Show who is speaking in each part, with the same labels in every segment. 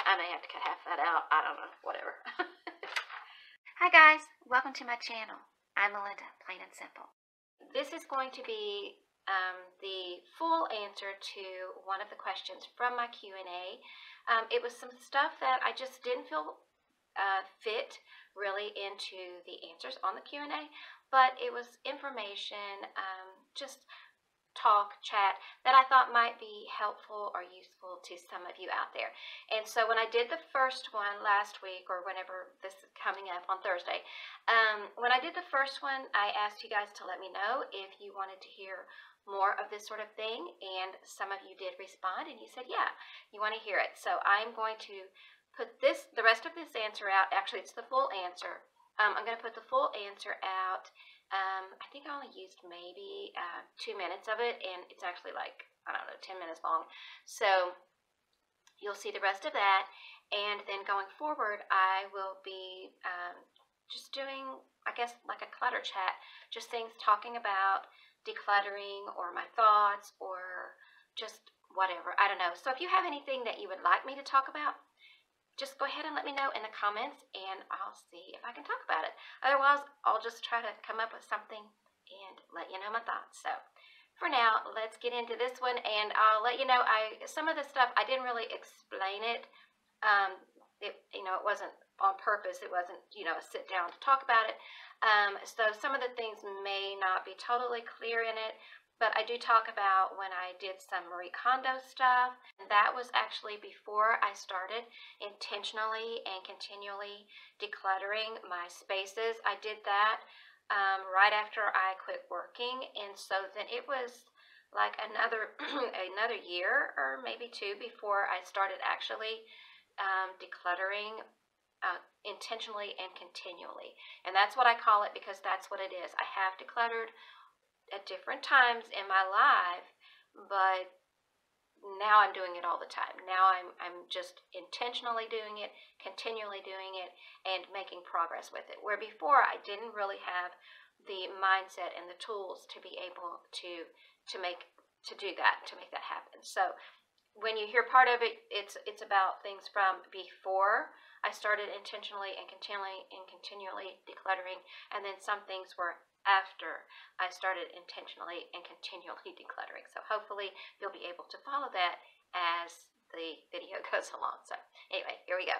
Speaker 1: I may have to cut half that out. I don't know. Whatever. Hi guys. Welcome to my channel. I'm Melinda, plain and simple. This is going to be the full answer to one of the questions from my Q&A. It was some stuff that I just didn't feel fit really into the answers on the Q&A, but it was information, just talk, chat, that I thought might be helpful or useful to some of you out there. And so when I did the first one last week, or whenever this is coming up on Thursday, when I did the first one, I asked you guys to let me know if you wanted to hear more of this sort of thing, and some of you did respond, and you said, yeah, you want to hear it. So I'm going to put the rest of this answer out. Actually, it's the full answer. I'm going to put the full answer out. I think I only used maybe 2 minutes of it, and it's actually like, I don't know, 10 minutes long. So you'll see the rest of that, and then going forward, I will be just doing, I guess, like a clutter chat, just things talking about decluttering or my thoughts or just whatever. I don't know. So if you have anything that you would like me to talk about, just go ahead and let me know in the comments, and I'll see if I can talk about it. Otherwise, I'll just try to come up with something and let you know my thoughts. So for now, let's get into this one, and I'll let you know, some of the stuff, I didn't really explain it. It wasn't on purpose. It wasn't, a sit down to talk about it. So some of the things may not be totally clear in it, but I do talk about when I did some Marie Kondo stuff. And that was actually before I started intentionally and continually decluttering my spaces. I did that right after I quit working, and so then it was like another another year or maybe two before I started actually decluttering intentionally and continually. And that's what I call it, because that's what it is. I have decluttered at different times in my life, but now I'm doing it all the time. Now I'm just intentionally doing it, continually doing it, and making progress with it. Where before I didn't really have the mindset and the tools to be able to do that, to make that happen. So when you hear part of it, it's about things from before I started intentionally and continually decluttering, and then some things were after I started intentionally and continually decluttering. So hopefully you'll be able to follow that as the video goes along. So anyway, here we go.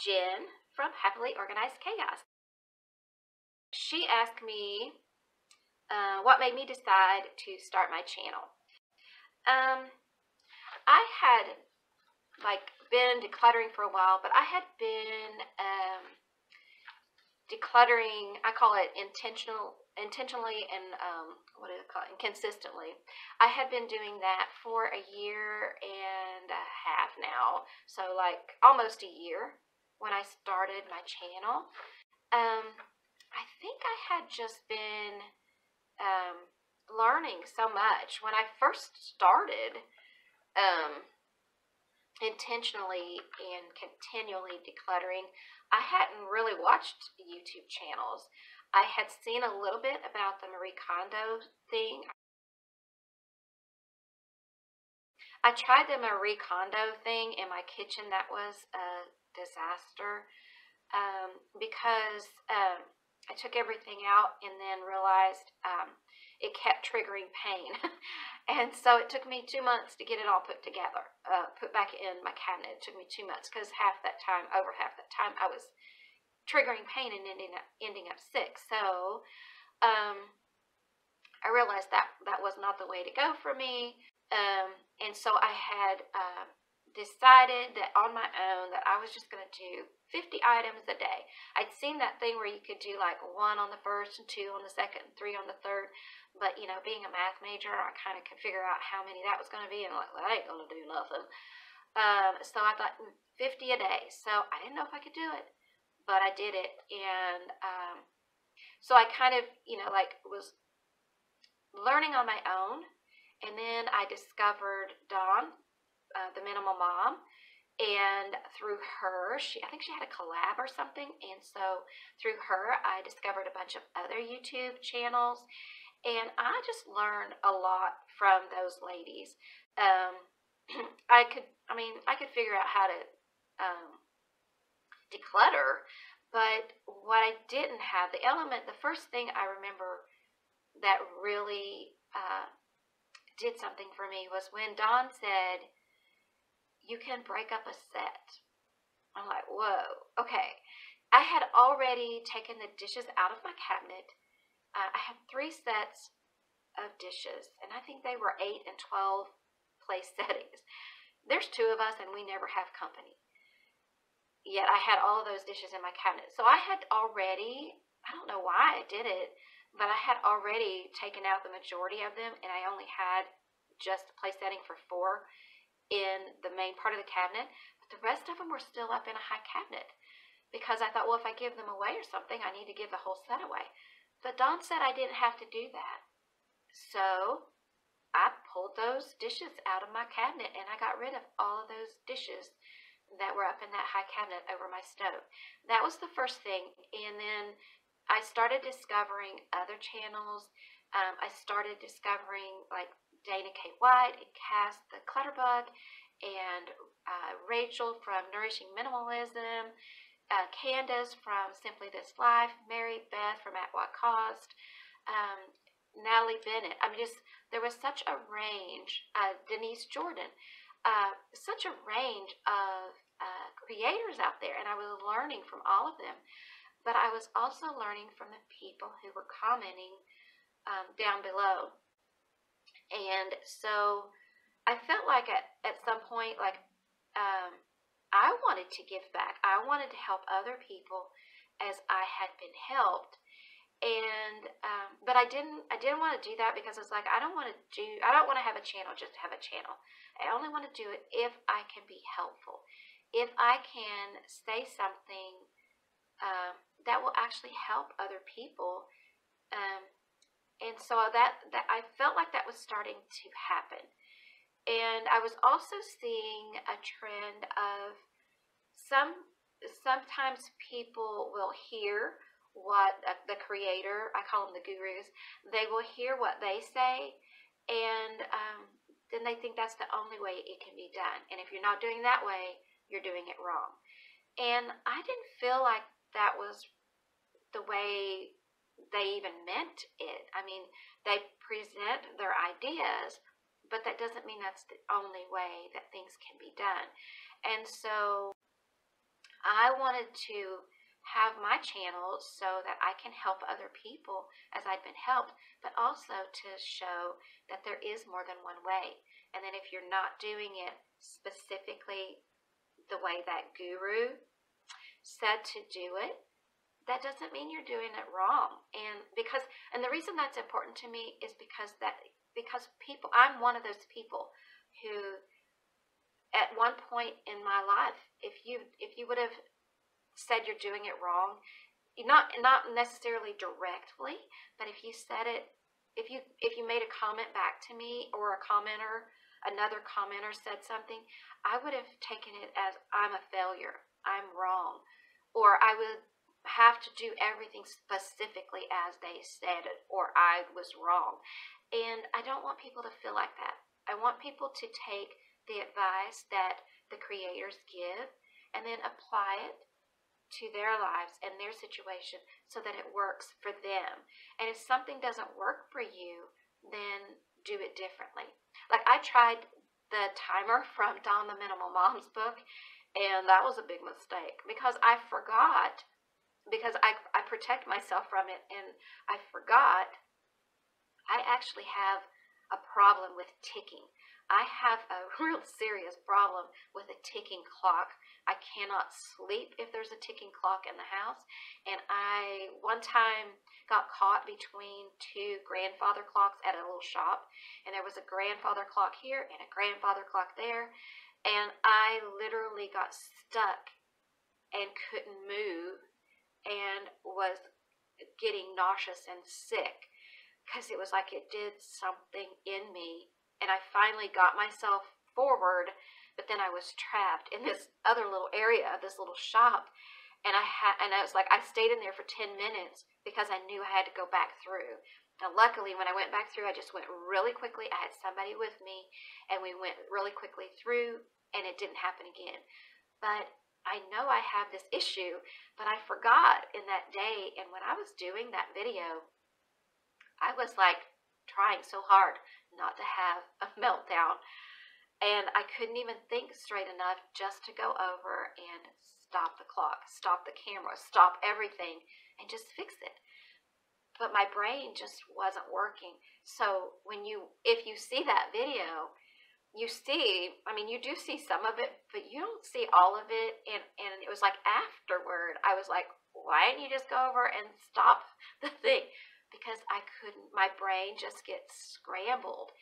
Speaker 1: Jen from Happily Organized Chaos. She asked me what made me decide to start my channel. I had been decluttering for a while, but I had been decluttering, I call it intentionally and what do they call it? Consistently. I had been doing that for a year and a half now, so like almost a year when I started my channel. I think I had just been learning so much when I first started intentionally and continually decluttering. I hadn't really watched YouTube channels. I had seen a little bit about the Marie Kondo thing. I tried the Marie Kondo thing in my kitchen. That was a disaster because I took everything out and then realized it kept triggering pain. And so it took me 2 months to get it all put together, put back in my cabinet. It took me 2 months because over half that time, I was triggering pain and ending up sick. So I realized that was not the way to go for me. And so I had decided that on my own that I was just going to do 50 items a day. I'd seen that thing where you could do like 1 on the first and 2 on the second and 3 on the third. But, being a math major, I kind of could figure out how many that was going to be. And I'm like, well, I ain't going to do nothing. So I thought 50 a day. So I didn't know if I could do it, but I did it. And so I kind of, was learning on my own. And then I discovered Dawn, the Minimal Mom. And through her, I think she had a collab or something. And so through her, I discovered a bunch of other YouTube channels. And I just learned a lot from those ladies. Um, I could figure out how to declutter, but what I didn't have, the first thing I remember that really did something for me was when Dawn said, "You can break up a set." I'm like, whoa, okay. I had already taken the dishes out of my cabinet. I had 3 sets of dishes, and I think they were 8 and 12 place settings. There's 2 of us, and we never have company. Yet I had all of those dishes in my cabinet. So I had already, I don't know why I did it, but I had already taken out the majority of them, and I only had just place setting for 4 in the main part of the cabinet. But the rest of them were still up in a high cabinet because I thought, well, if I give them away or something, I need to give the whole set away. But Dawn said I didn't have to do that. So I pulled those dishes out of my cabinet, and I got rid of all of those dishes that were up in that high cabinet over my stove. That was the first thing. And then I started discovering other channels. I started discovering like Dana K. White and Cass the Clutterbug, and Rachel from Nourishing Minimalism, Candace from Simply This Life, Mary Beth from At What Cost, Natalie Bennett. There was such a range. Denise Jordan. Such a range of creators out there, and I was learning from all of them, but I was also learning from the people who were commenting down below. And so I felt like at some point, like I wanted to give back. I wanted to help other people as I had been helped. And but I didn't want to do that because it's like I don't want to have a channel just to have a channel. I only want to do it if I can be helpful, if I can say something that will actually help other people. And so that I felt like that was starting to happen. And I was also seeing a trend of sometimes people will hear what the creator, I call them the gurus, they will hear what they say, and then they think that's the only way it can be done. And if you're not doing that way, you're doing it wrong. And I didn't feel like that was the way they even meant it. I mean, they present their ideas, but that doesn't mean that's the only way that things can be done. And so I wanted to have my channel so that I can help other people as I've been helped, but also to show that there is more than one way. And then if you're not doing it specifically the way that guru said to do it, that doesn't mean you're doing it wrong. And the reason that's important to me is because people, I'm one of those people who at one point in my life, if you would have said you're doing it wrong, not necessarily directly, but if you said it, if you made a comment back to me, or another commenter said something, I would have taken it as I'm a failure, I'm wrong, or I would have to do everything specifically as they said it, or I was wrong. And I don't want people to feel like that. I want people to take the advice that the creators give and then apply it to their lives and their situation so that it works for them. And if something doesn't work for you, then do it differently. Like I tried the timer from Dawn the Minimal Mom's book, and that was a big mistake because I forgot, because I protect myself from it, and I forgot I actually have a problem with ticking. I have a real serious problem with a ticking clock. I cannot sleep if there's a ticking clock in the house. And I one time got caught between 2 grandfather clocks at a little shop. And there was a grandfather clock here and a grandfather clock there. And I literally got stuck and couldn't move and was getting nauseous and sick because it was like it did something in me. And I finally got myself forward, but then I was trapped in this other little area of this little shop. And I was like, I stayed in there for 10 minutes because I knew I had to go back through. Now, luckily, when I went back through, I just went really quickly. I had somebody with me, and we went really quickly through, and it didn't happen again. But I know I have this issue, but I forgot in that day. And when I was doing that video, I was like trying so hard not to have a meltdown. And I couldn't even think straight enough just to go over and stop the clock, stop the camera, stop everything, and just fix it. But my brain just wasn't working. So if you see that video, you see, I mean, you do see some of it, but you don't see all of it. And it was like afterward, I was like, why didn't you just go over and stop the thing? Because I couldn't, my brain just gets scrambled.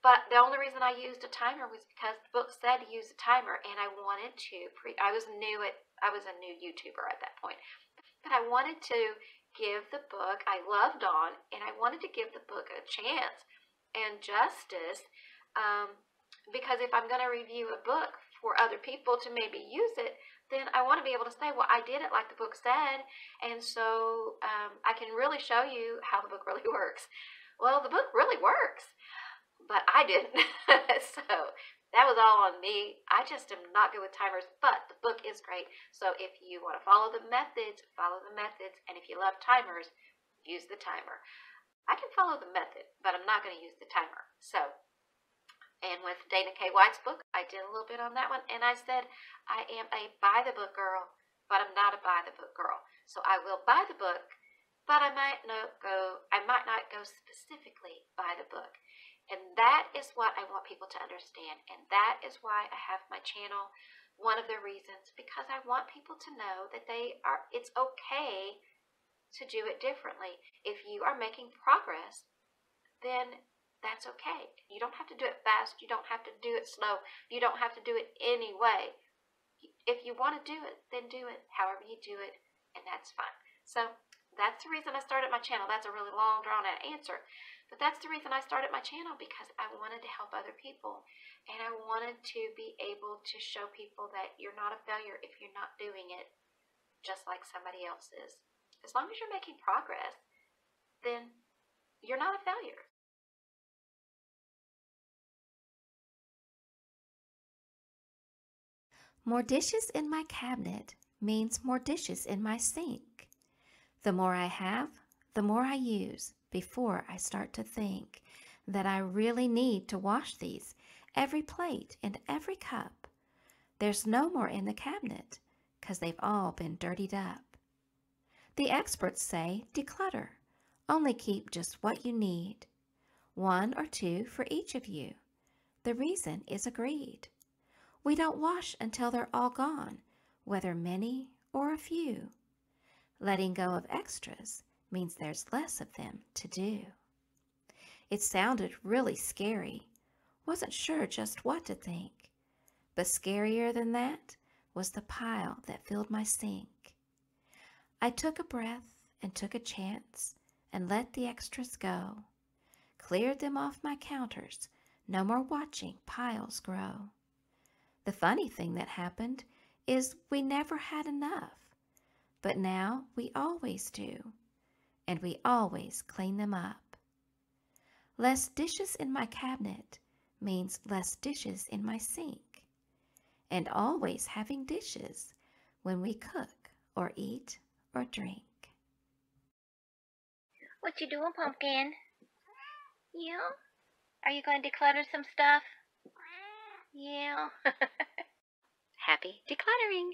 Speaker 1: But the only reason I used a timer was because the book said to use a timer, and I wanted to, I was a new YouTuber at that point, but I wanted to give the book I loved on, and I wanted to give the book a chance and justice, because if I'm going to review a book for other people to maybe use it, then I want to be able to say, well, I did it like the book said, and so I can really show you how the book really works. Well, the book really works, but I didn't. So that was all on me. I just am not good with timers, but the book is great. So if you want to follow the methods, follow the methods. And if you love timers, use the timer. I can follow the method, but I'm not going to use the timer. So, and with Dana K. White's book, I did a little bit on that one. And I said, I am a buy the book girl, but I'm not a buy the book girl. So I will buy the book, but I might not go specifically buy the book. And that is what I want people to understand. And that is why I have my channel. One of the reasons, because I want people to know that it's okay to do it differently. If you are making progress, then that's okay. You don't have to do it fast. You don't have to do it slow. You don't have to do it any way. If you want to do it, then do it however you do it, and that's fine. So that's the reason I started my channel. That's a really long, drawn-out answer. But that's the reason I started my channel, because I wanted to help other people. And I wanted to be able to show people that you're not a failure if you're not doing it just like somebody else is. As long as you're making progress, then you're not a failure.
Speaker 2: More dishes in my cabinet means more dishes in my sink. The more I have, the more I use before I start to think that I really need to wash these, every plate and every cup. There's no more in the cabinet, 'cause they've all been dirtied up. The experts say declutter. Only keep just what you need. 1 or 2 for each of you. The reason is agreed. We don't wash until they're all gone, whether many or a few. Letting go of extras means there's less of them to do. It sounded really scary. Wasn't sure just what to think. But scarier than that was the pile that filled my sink. I took a breath and took a chance and let the extras go. Cleared them off my counters. No more watching piles grow. The funny thing that happened is we never had enough. But now we always do. And we always clean them up. Less dishes in my cabinet means less dishes in my sink. And always having dishes when we cook or eat or drink.
Speaker 1: What you doing, Pumpkin? Yeah? Are you going to declutter some stuff? Yeah. Happy decluttering.